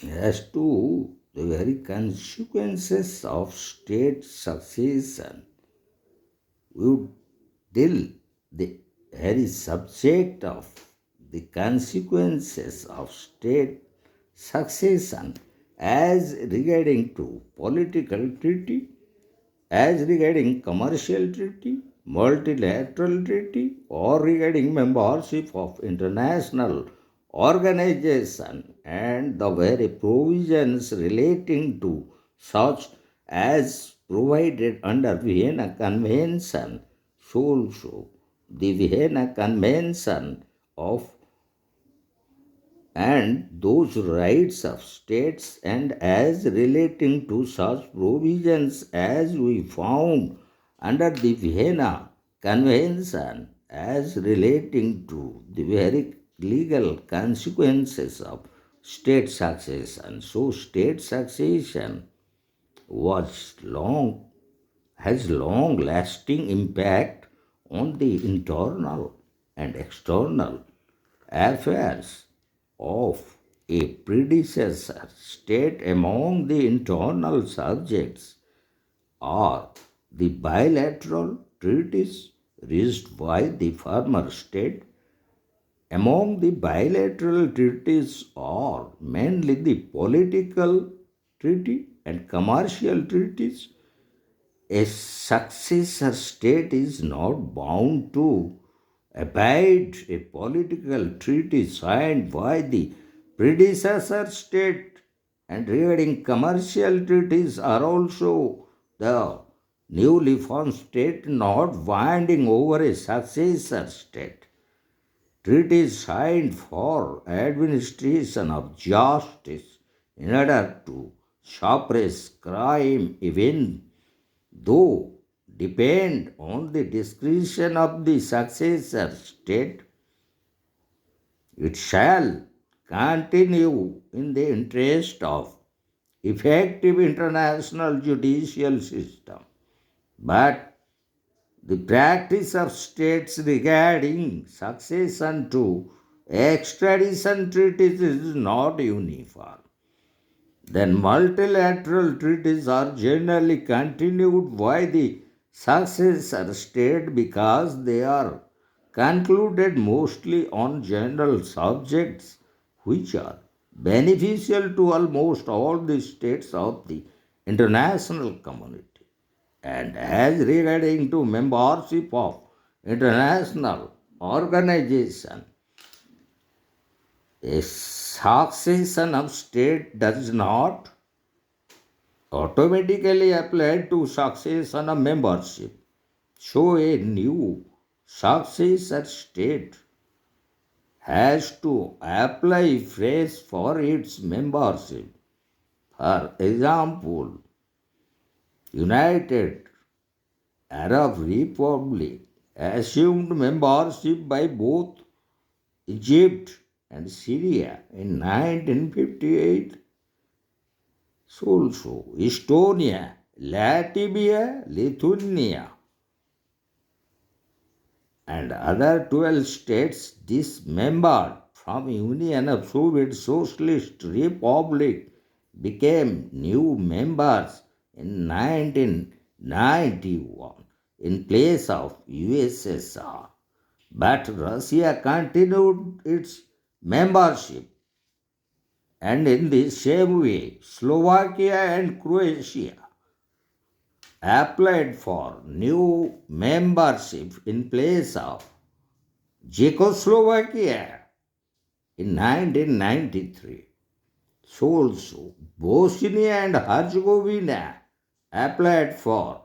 As to the very consequences of state succession, would till the very subject of the consequences of state succession as regarding to political treaty, as regarding commercial treaty, multilateral treaty, or regarding membership of international organization and the very provisions relating to such as provided under Vienna Convention. So also the Vienna Convention of and those rights of states and as relating to such provisions as we found under the Vienna Convention as relating to the very legal consequences of state succession. So state succession was long has long lasting impact on the internal and external affairs of a predecessor state. Among the internal subjects are the bilateral treaties reached by the former state. Among the bilateral treaties are mainly the political treaty and commercial treaties. A successor state is not bound to abide a political treaty signed by the predecessor state, and regarding commercial treaties are also the newly formed state not binding over a successor state. Treaties signed for administration of justice in order to suppress crime, even though depend on the discretion of the successor state, it shall continue in the interest of effective international judicial system. But the practice of states regarding succession to extradition treaties is not uniform. Then multilateral treaties are generally continued by the successor state because they are concluded mostly on general subjects which are beneficial to almost all the states of the international community. And as regarding to membership of international organization, a succession of state does not automatically apply to succession of membership. So a new successor state has to apply fresh for its membership. For example, United Arab Republic assumed membership by both Egypt and Syria in 1958. So also Estonia, Latvia, Lithuania, and other 12 states dismembered from Union of Soviet Socialist Republic became new members in 1991 in place of USSR. But Russia continued its membership, and in the same way Slovakia and Croatia applied for new membership in place of Czechoslovakia in 1993. So also Bosnia and Herzegovina applied for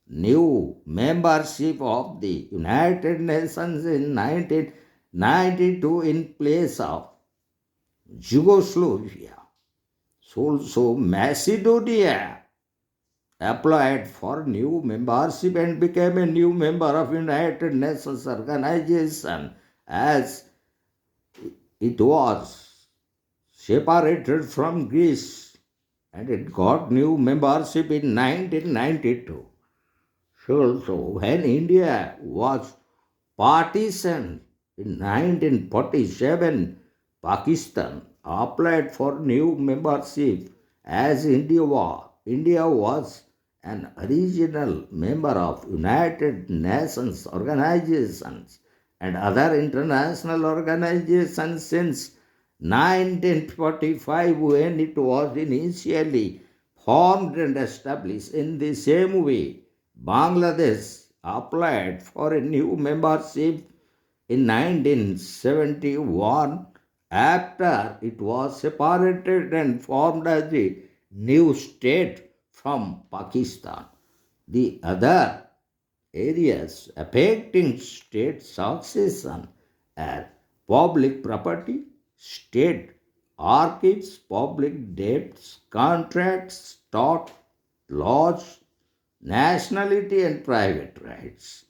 new membership of the United Nations in 1992 in place of Yugoslavia. So also Macedonia applied for new membership and became a new member of United Nations organization as it was separated from Greece, and it got new membership in 1992. So when India was partitioned in 1947, Pakistan applied for new membership as India was an original member of United Nations organizations and other international organizations since 1945 when it was initially formed and established. In the same way, Bangladesh applied for a new membership in 1971 after it was separated and formed as a new state from Pakistan. The other areas affecting state succession are public property, state archives, public debts, contracts, tort laws, nationality, and private rights.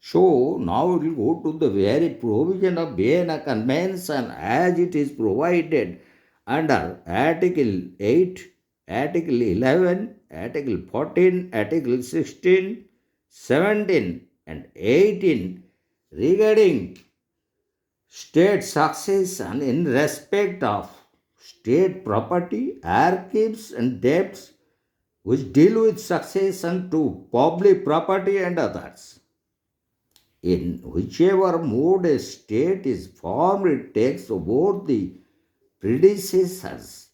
So now we will go to the very provision of Vienna Convention as it is provided under Article 8, Article 11, Article 14, Article 16, 17, and 18 regarding state succession in respect of state property, archives, and debts which deal with succession to public property and others. In whichever mode a state is formed, it takes over the predecessors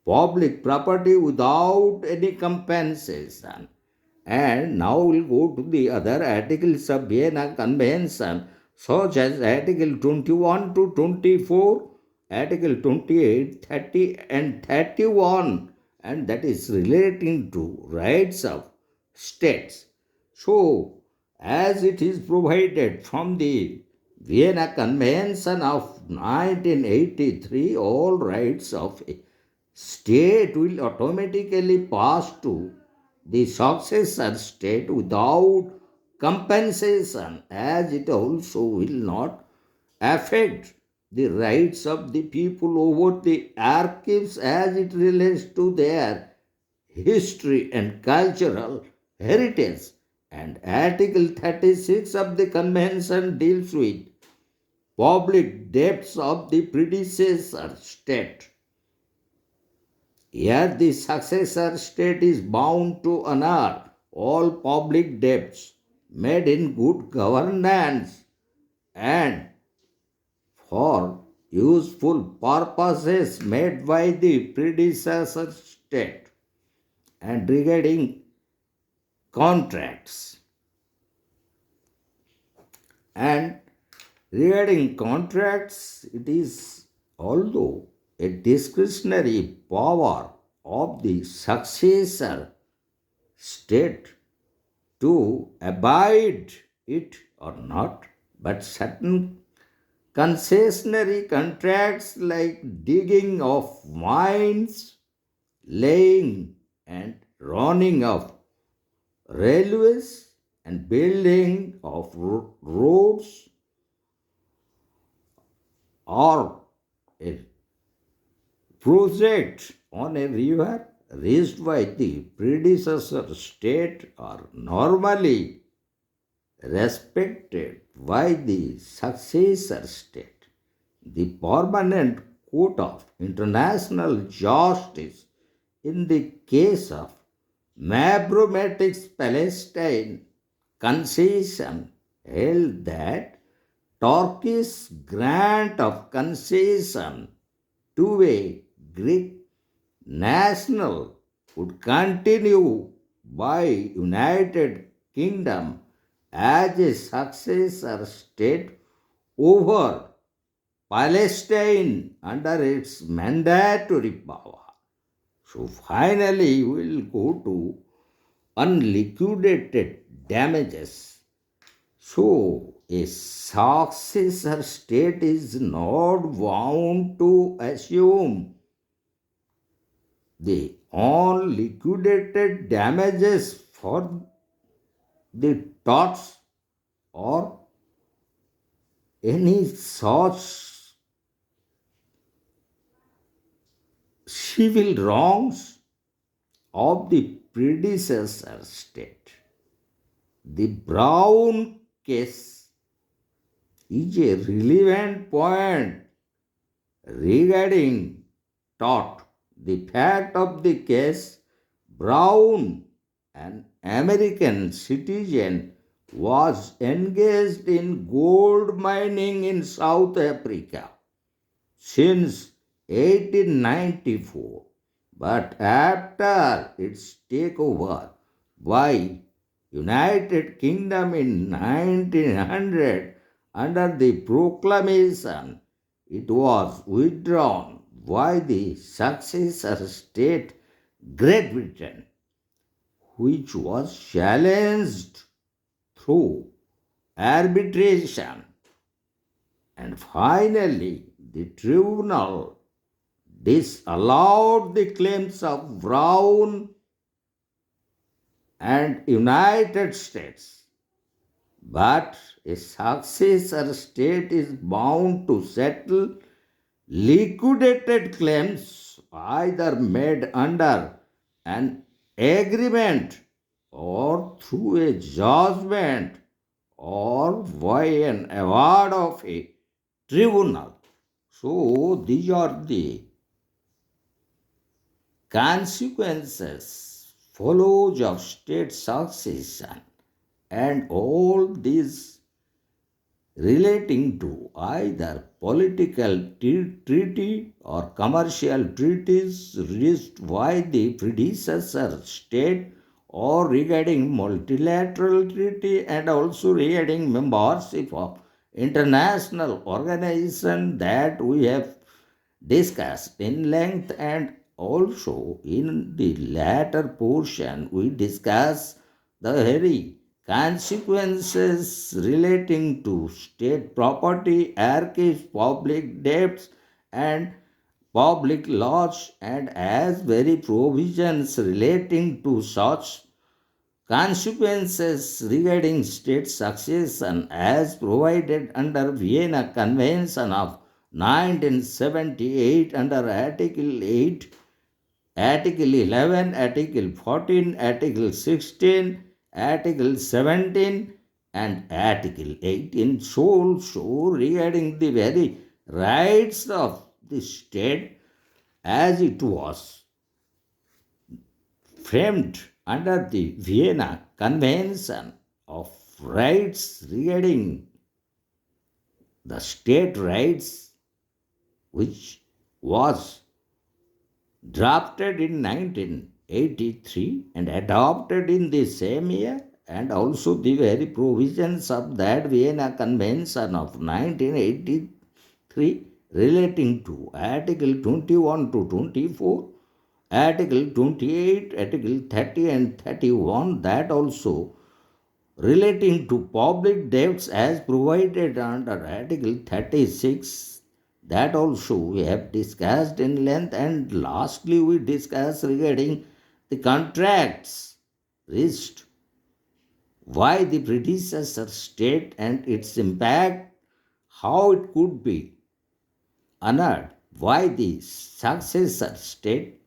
public property without any compensation. And now we'll go to the other articles of Vienna Convention, such as Article 21 to 24, Article 28, 30, and 31, and that is relating to rights of states. So, as it is provided from the Vienna Convention of 1983, all rights of a state will automatically pass to the successor state without compensation, as it also will not affect the rights of the people over the archives as it relates to their history and cultural heritage. And Article 36 of the Convention deals with public debts of the predecessor state. Here, the successor state is bound to honor all public debts made in good governance and for useful purposes made by the predecessor state. And regarding contracts, and regarding contracts, it is although a discretionary power of the successor state to abide it or not, but certain concessionary contracts like digging of mines, laying and running of railways, and building of roads or a project on a river raised by the predecessor state are normally respected by the successor state. The permanent court of international justice in the case of Mabromatics Palestine concession held that Turkey's grant of concession to a Greek national would continue by United Kingdom as a successor state over Palestine under its mandatory power. So finally, we will go to unliquidated damages. So a successor state is not bound to assume the unliquidated damages for the torts or any such civil wrongs of the predecessor state. The Brown case is a relevant point regarding taught the fact of the case. Brown, an American citizen, was engaged in gold mining in South Africa since 1894, but after its takeover by United Kingdom in 1900 under the proclamation, it was withdrawn by the successor state Great Britain, which was challenged through arbitration. And finally, the tribunal disallowed the claims of Brown and United States. But a successor state is bound to settle liquidated claims either made under an agreement or through a judgment or by an award of a tribunal. So these are the consequences follows of state succession, and all these relating to either political treaty or commercial treaties reached by the predecessor state, or regarding multilateral treaty, and also regarding membership of international organization that we have discussed in length. And also in the latter portion we discuss the very consequences relating to state property, archives, public debts, and public laws, and as very provisions relating to such consequences regarding state succession as provided under Vienna Convention of 1978 under Article 8, Article 11, Article 14, Article 16, Article 17, and Article 18. So also regarding the very rights of the state as it was framed under the Vienna Convention of Rights regarding the state rights, which was drafted in 1983 and adopted in the same year, and also the very provisions of that Vienna Convention of 1983 relating to Article 21 to 24, Article 28, Article 30 and 31, that also relating to public debts as provided under Article 36, that also we have discussed in length. And lastly we discuss regarding the contracts reached by the predecessor state and its impact, how it could be honored by the successor state.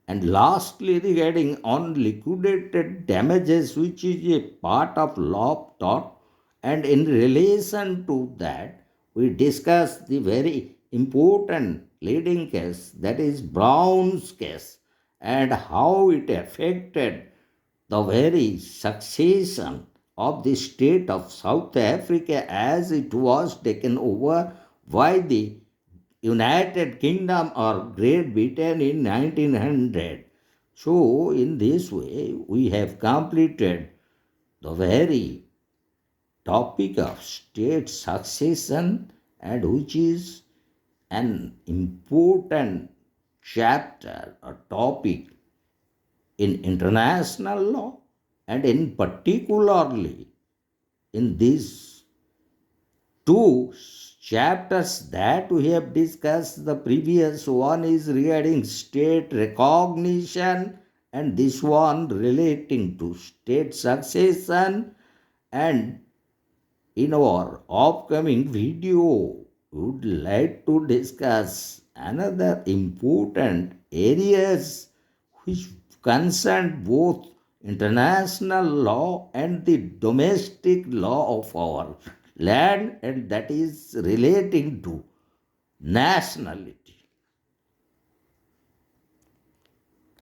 And lastly, regarding unliquidated damages, which is a part of law taught, and in relation to that, we discuss the very important leading case, that is Brown's case, and how it affected the very succession of the state of South Africa as it was taken over by the United Kingdom or Great Britain in 1900. So, in this way, we have completed the very topic of state succession, and which is an important chapter or topic in international law, and in particularly in these two chapters that we have discussed. The previous one is regarding state recognition, and this one relating to state succession. And in our upcoming video, we would like to discuss another important areas which concern both international law and the domestic law of our land, and that is relating to nationality.